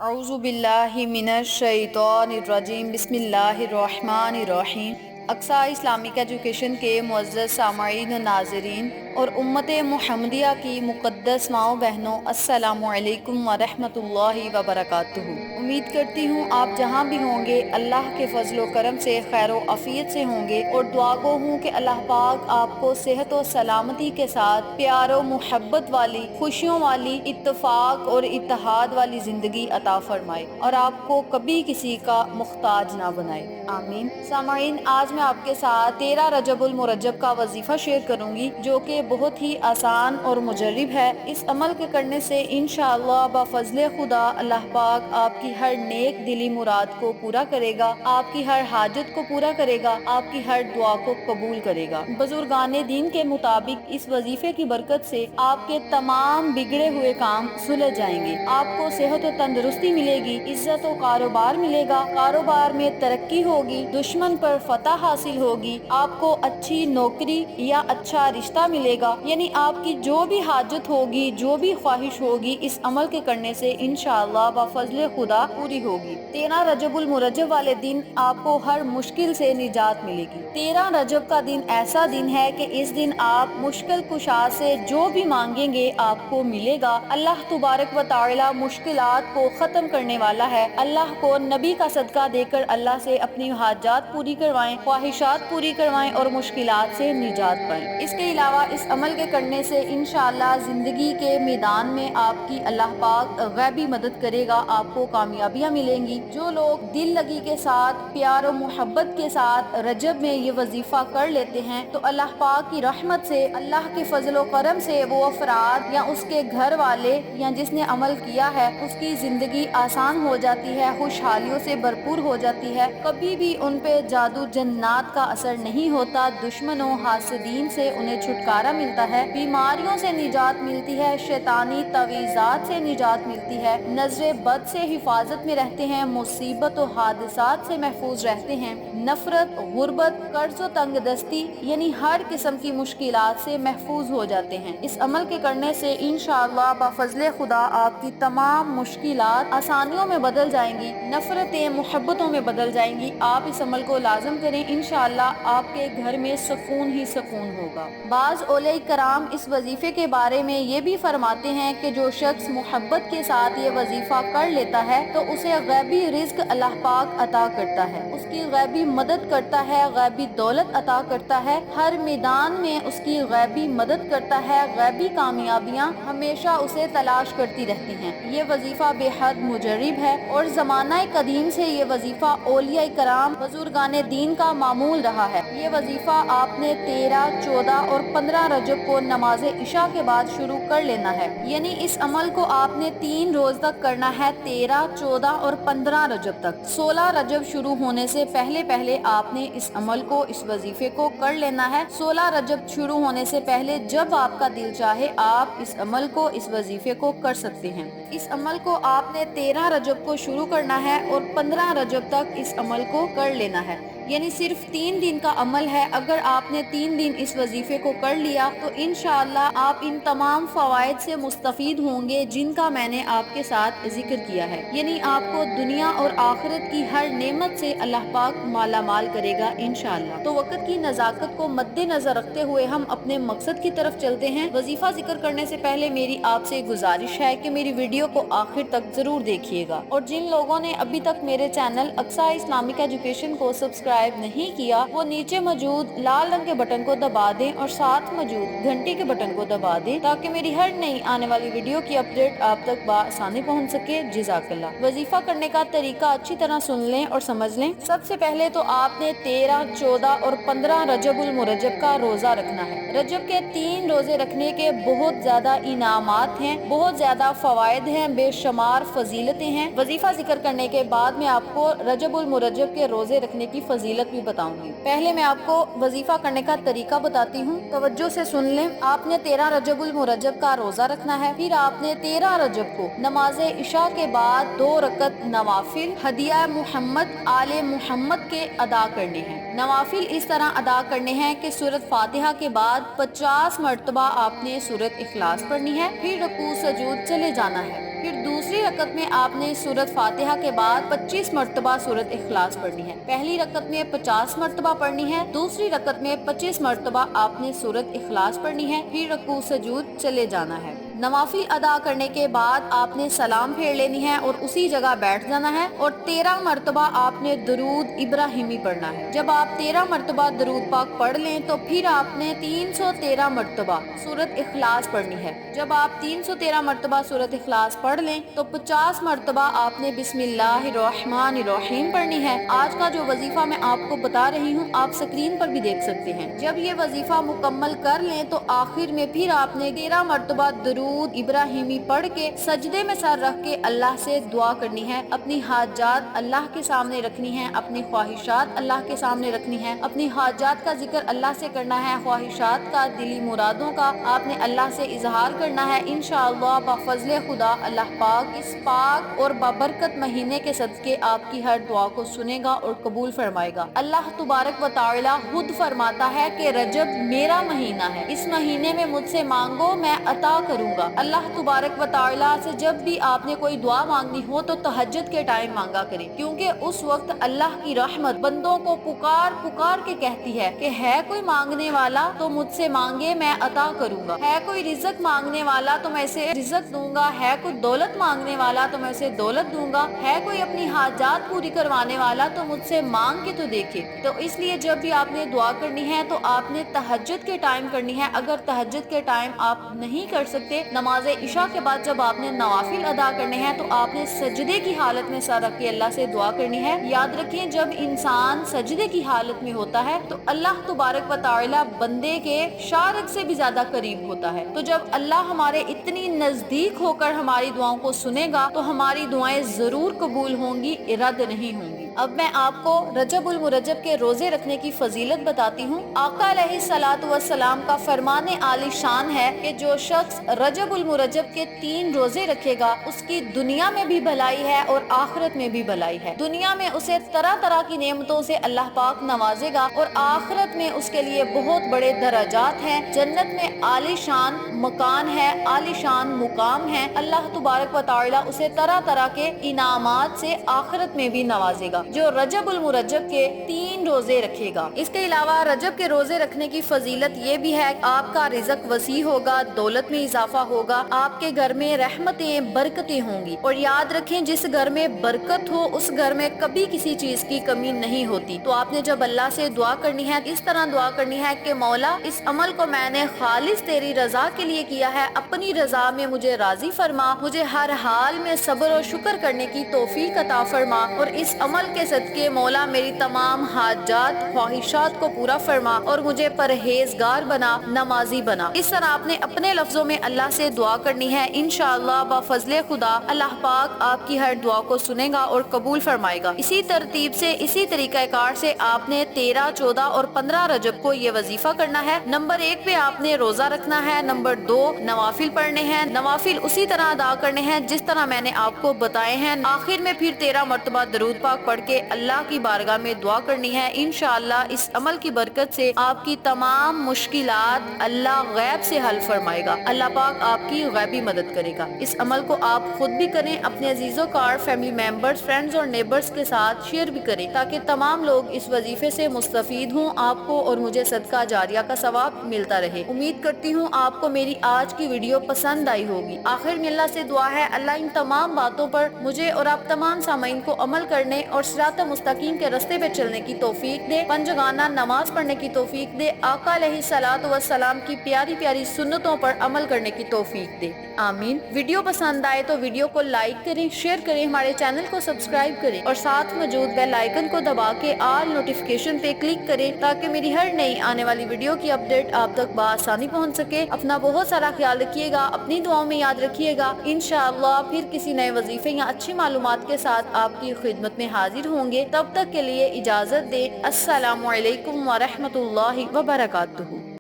औज़ु बिल्लाहि मिनश शैतानिर रजीम बिस्मिल्लाहिर रहमानिर रहीम। Aqsa Islamic education के मुअज़्ज़ज़ सामईन और नाज़रीन और उम्मत मुहम्मदिया की मुक़द्दस माओ बहनों, अस्सलामु अलैकुम व रहमतुल्लाहि व बरकातुहू। उम्मीद करती हूँ आप जहाँ भी होंगे अल्लाह के फजलो करम से खैर व आफियत से होंगे, और दुआ गो हूँ कि अल्लाह पाक आपको सेहत और सलामती के साथ प्यारो मोहब्बत वाली, खुशियों वाली, इत्तफाक और इत्तेहाद वाली जिंदगी अता फरमाए और आपको कभी किसी का मुख्ताज ना बनाए, आमीन। सामाईन, आज मैं आपके साथ 13 रजबुल मुरज्जब का वजीफा शेयर करूंगी, जो कि बहुत ही आसान और मुजर्रिब है। इस अमल के करने से इंशाअल्लाह बफज़ले खुदा अल्लाह पाक आपकी हर नेक दिली मुराद को पूरा करेगा, आपकी हर हाजत को पूरा करेगा, आपकी हर दुआ को कबूल करेगा। बुजुर्गाने दीन के मुताबिक इस वजीफे की बरकत से आपके तमाम बिगड़े हुए काम सुलझ जाएंगे, आपको सेहत और तंदुरुस्ती मिलेगी, इज्जत और कारोबार मिलेगा, कारोबार में तरक्की होगी, दुश्मन पर फतह हासिल होगी, आपको अच्छी नौकरी या अच्छा रिश्ता मिलेगा। यानी आपकी जो भी हाजत होगी, जो भी ख्वाहिश होगी, इस अमल के करने से इंशाअल्लाह बफज़ले खुदा पूरी होगी। 13 रजबुल मुरज्जब वाले दिन आपको हर मुश्किल से निजात मिलेगी। 13 रजब का दिन ऐसा दिन है कि इस दिन आप मुश्किल कुशा से जो भी मांगेंगे आपको मिलेगा। अल्लाह तुबारक व तआला मुश्किलात को खत्म करने वाला है। अल्लाह को नबी का सदका देकर अल्लाह से अपनी हाजात पूरी करवाएं, ख्वाहिशात पूरी करवाएं और मुश्किलात से निजात पाएं। इसके अलावा इस अमल के करने से इंशाअल्लाह जिंदगी के मैदान में आपकी अल्लाह पाक गैबी मदद करेगा, आपको कामयाबियां मिलेंगी। जो लोग दिल लगी के साथ, प्यार और मोहब्बत के साथ रजब में ये वजीफा कर लेते हैं, तो अल्लाह पाक की रहमत से, अल्लाह के फजलो करम से वो अफराद या उसके घर वाले या जिसने अमल किया है उसकी जिंदगी आसान हो जाती है, खुशहालियों से भरपूर हो जाती है। कभी भी उन पे जादू जन्नात का असर नहीं होता, दुश्मनों हासदीन से उन्हें छुटकारा मिलता है, बीमारियों से निजात मिलती है, शैतानी तवीज़ात से निजात मिलती है, नजरे बद से हिफाजत में रहते हैं, मुसीबत और हादसात से महफूज रहते हैं, नफरत, गुर्बत, कर्ज और तंगदस्ती यानी हर किस्म की मुश्किलात से महफूज हो जाते हैं। इस अमल के करने से इंशाअल्लाह बफज़ले खुदा आपकी तमाम मुश्किलात आसानियों में बदल जाएंगी, नफरतें मोहब्बतों में बदल जाएंगी। आप इस अमल को लाज़म करें, इंशाअल्लाह आपके घर में सुकून ही सुकून होगा। बाज़ औलिया कराम इस वजीफे के बारे में ये भी फरमाते हैं कि जो शख्स मोहब्बत के साथ ये वजीफा कर लेता है तो उसे गैबी रिज्क अल्लाह पाक अता करता है, उसकी गैबी मदद करता है, गैबी दौलत अता करता है, हर मैदान में उसकी गैबी मदद करता है, गैबी कामयाबियाँ हमेशा उसे तलाश करती रहती हैं। ये वजीफा बेहद मुजर्रिब है और ज़माना कदीम से ये वजीफा औलिया कराम बुजुर्गाने दीन का मामूल रहा है। ये वजीफा आपने 13, 14 और 15 रजब को नमाज इशा के बाद शुरू कर लेना है। यानी इस अमल को आपने 3 रोज तक करना है, 13, 14 और 15 रजब तक। 16 रजब शुरू होने से पहले पहले आपने इस अमल को, इस वजीफे को कर लेना है। 16 रजब शुरू होने से पहले जब आपका दिल चाहे आप इस अमल को, इस वजीफे को कर सकते हैं। इस अमल को आपने 13 रजब को शुरू करना है और 15 रजब तक इस अमल को कर लेना है। यानी सिर्फ 3 दिन का अमल है। अगर आपने 3 दिन इस वजीफे को कर लिया तो इंशाअल्लाह आप इन तमाम फवाइद से मुस्तफीद होंगे जिनका मैंने आपके साथ जिक्र किया है। यानी आपको दुनिया और आखिरत की हर नेमत से अल्लाह पाक माला माल करेगा इंशाअल्लाह। तो वक्त की नज़ाकत को मद्देनजर रखते हुए हम अपने मकसद की तरफ चलते हैं। वजीफा जिक्र करने से पहले मेरी आपसे गुजारिश है कि मेरी वीडियो को आखिर तक जरूर देखिएगा, और जिन लोगों ने अभी तक मेरे चैनल अक्सा इस्लामिक एजुकेशन को सब्सक्राइब नहीं किया वो नीचे मौजूद लाल रंग के बटन को दबा दें और साथ मौजूद घंटी के बटन को दबा दें ताकि मेरी हर नई आने वाली वीडियो की अपडेट आप तक बआसानी पहुंच सके। जज़ाकल्लाह। वजीफा करने का तरीका अच्छी तरह सुन लें और समझ लें। सबसे पहले तो आपने 13, 14 और 15 रजबुल मुरज्जब का रोजा रखना है। रजब के 3 रोजे रखने के बहुत ज्यादा इनामात हैं, बहुत ज्यादा फवायद हैं, बेशुमार फजीलतें हैं। वजीफा जिक्र करने के बाद मैं आपको रजबुल मुरज्जब के रोजे रखने की फजीलत भी बताऊंगी। पहले मैं आपको वजीफा करने का तरीका बताती हूँ, तवज्जो से सुन लें। आपने 13 रजबुल मुरज्जब का रोजा रखना है। फिर आपने 13 रजब को नमाज इशा के बाद 2 रकत नवाफिल हदिया मुहम्मद आले मुहम्मद के अदा करने हैं। नवाफिल इस तरह अदा करने हैं कि सूरत फातिहा के बाद 50 मरतबा आपने सूरत इखलास पढ़नी है, फिर रुकू सजूद चले जाना है। پھر دوسری رکعت میں آپ نے سورۃ فاتحہ کے بعد 25 مرتبہ سورۃ اخلاص پڑھنی ہے۔ پہلی رکعت میں 50 مرتبہ پڑھنی ہے، دوسری رکعت میں 25 مرتبہ آپ نے سورۃ اخلاص پڑھنی ہے، پھر رکوع سجود چلے جانا ہے۔ نوافل ادا کرنے کے بعد آپ نے سلام پھیر لینی ہے اور اسی جگہ بیٹھ جانا ہے اور 13 مرتبہ آپ نے درود ابراہیمی پڑھنا ہے۔ جب آپ 13 مرتبہ درود پاک پڑھ لیں تو پھر آپ نے 313 مرتبہ سورۃ اخلاص پڑھنی ہے۔ جب آپ 313 مرتبہ سورۃ اخلاص پڑھ لیں تو 50 مرتبہ آپ نے بسم اللہ الرحمن الرحیم پڑھنی ہے۔ آج کا جو وظیفہ میں آپ کو بتا رہی ہوں آپ سکرین پر بھی دیکھ سکتے ہیں۔ جب یہ وظیفہ مکمل کر لیں تو آخر میں پھر آپ نے 13 مرتبہ درود ابراہیمی پڑھ کے سجدے میں سر رکھ کے اللہ سے دعا کرنی ہے، اپنی حاجات اللہ کے سامنے رکھنی ہے، اپنی خواہشات اللہ کے سامنے رکھنی ہے، اپنی حاجات کا ذکر اللہ سے کرنا ہے، خواہشات کا، دلی مرادوں کا آپ نے اللہ سے اظہار کرنا ہے۔ انشاءاللہ بفضل خدا اللہ پاک اس پاک اور بابرکت مہینے کے صدقے آپ کی ہر دعا کو سنے گا اور قبول فرمائے گا۔ اللہ تبارک و تعالی خود فرماتا ہے کہ رجب میرا مہینہ ہے، اس مہینے میں مجھ سے مانگو میں عطا کروں گا۔ اللہ تبارک و تعالی سے جب بھی آپ نے کوئی دعا مانگنی ہو تو تہجد کے ٹائم مانگا کریں، کیونکہ اس وقت اللہ کی رحمت بندوں کو پکار پکار کے کہتی ہے کہ ہے کوئی مانگنے والا تو مجھ سے مانگے میں عطا کروں گا، ہے کوئی رزق مانگنے والا تو میں اسے رزق دوں گا، ہے کوئی دولت مانگنے والا تو میں اسے دولت دوں گا، ہے کوئی اپنی حاجات پوری کروانے والا تو مجھ سے مانگ کے تو دیکھے۔ تو اس لیے جب بھی آپ نے دعا کرنی ہے تو آپ نے تہجد کے ٹائم کرنی ہے۔ اگر تہجد کے ٹائم آپ نہیں کر سکتے، نماز عشاء کے بعد جب آپ نے نوافل ادا کرنے ہیں تو آپ نے سجدے کی حالت میں سر رکھ کے اللہ سے دعا کرنی ہے۔ یاد رکھیں جب انسان سجدے کی حالت میں ہوتا ہے تو اللہ تبارک و تعالی بندے کے شارک سے بھی زیادہ قریب ہوتا ہے۔ تو جب اللہ ہمارے اتنی نزدیک ہو کر ہماری دعاؤں کو سنے گا تو ہماری دعائیں ضرور قبول ہوں گی، رد نہیں ہوں گی۔ اب میں آپ کو رجب المرجب کے روزے رکھنے کی فضیلت بتاتی ہوں۔ آقا علیہ الصلوۃ والسلام کا فرمان عالی شان ہے کہ جو شخص رجب المرجب کے 3 روزے رکھے گا اس کی دنیا میں بھی بھلائی ہے اور آخرت میں بھی بھلائی ہے۔ دنیا میں اسے طرح طرح کی نعمتوں سے اللہ پاک نوازے گا اور آخرت میں اس کے لیے بہت بڑے درجات ہیں، جنت میں عالی شان مکان ہے، عالی شان مقام ہے۔ اللہ تبارک و تعالی اسے طرح طرح کے انعامات سے آخرت میں بھی نوازے گا جو رجب المرجب کے 3 روزے رکھے گا۔ اس کے علاوہ رجب کے روزے رکھنے کی فضیلت یہ بھی ہے کہ آپ کا رزق وسیع ہوگا، دولت میں اضافہ ہوگا، آپ کے گھر میں رحمتیں برکتیں ہوں گی، اور یاد رکھیں جس گھر میں برکت ہو اس گھر میں کبھی کسی چیز کی کمی نہیں ہوتی۔ تو آپ نے جب اللہ سے دعا کرنی ہے اس طرح دعا کرنی ہے کہ مولا اس عمل کو میں نے خالص تیری رضا کے لیے کیا ہے، اپنی رضا میں مجھے راضی فرما، مجھے ہر حال میں صبر و شکر کرنے کی توفیق عطا فرما، اور اس عمل کے صدقے مولا میری تمام حاجات خواہشات کو پورا فرما اور مجھے پرہیزگار بنا، نمازی بنا۔ اس طرح آپ نے اپنے لفظوں میں اللہ سے دعا کرنی ہے۔ انشاءاللہ بفضل خدا اللہ پاک آپ کی ہر دعا کو سنے گا اور قبول فرمائے گا۔ اسی ترتیب سے اسی طریقہ کار سے آپ نے 13، 14 اور 15 رجب کو یہ وظیفہ کرنا ہے۔ نمبر 1 پہ آپ نے روزہ رکھنا ہے، نمبر 2 نوافل پڑھنے ہیں، نوافل اسی طرح ادا کرنے ہیں جس طرح میں نے آپ کو بتائے ہیں۔ آخر میں پھر 13 مرتبہ درود پاک پڑھ کے اللہ کی بارگاہ میں دعا کرنی ہے۔ انشاءاللہ اس عمل کی برکت سے آپ کی تمام مشکلات اللہ غیب سے حل فرمائے گا، اللہ پاک آپ کی غیبی مدد کرے گا۔ اس عمل کو آپ خود بھی کریں، اپنے عزیزوں کار، فیملی ممبرز، فرینڈز اور نیبرز کے ساتھ شیئر بھی کریں تاکہ تمام لوگ اس وظیفے سے مستفید ہوں، آپ کو اور مجھے صدقہ جاریہ کا ثواب ملتا رہے۔ امید کرتی ہوں آپ کو میری آج کی ویڈیو پسند آئی ہوگی۔ آخر میں اللہ سے دعا ہے اللہ ان تمام باتوں پر مجھے اور آپ تمام سامعین کو عمل کرنے اور صراط مستقیم کے راستے پہ چلنے کی توفیق دے، پنجگانہ نماز پڑھنے کی توفیق دے، آقا علیہ الصلوۃ والسلام کی پیاری پیاری سنتوں پر عمل کرنے کی توفیق دے، آمین۔ ویڈیو پسند آئے تو ویڈیو کو لائک کریں، شیئر کریں، ہمارے چینل کو سبسکرائب کریں اور ساتھ موجود بیل آئیکن کو دبا کے آل نوٹیفیکیشن پہ کلک کریں تاکہ میری ہر نئی آنے والی ویڈیو کی اپڈیٹ آپ تک بآسانی پہنچ سکے۔ اپنا بہت سارا خیال رکھیے گا، اپنی دعاؤں میں یاد رکھیے گا۔ انشاءاللہ پھر کسی نئے وظیفے یا اچھی معلومات کے ساتھ آپ کی خدمت میں حاضر ہوں گے۔ تب تک کے لیے اجازت دیں۔ السلام علیکم ورحمۃ اللہ وبرکاتہ۔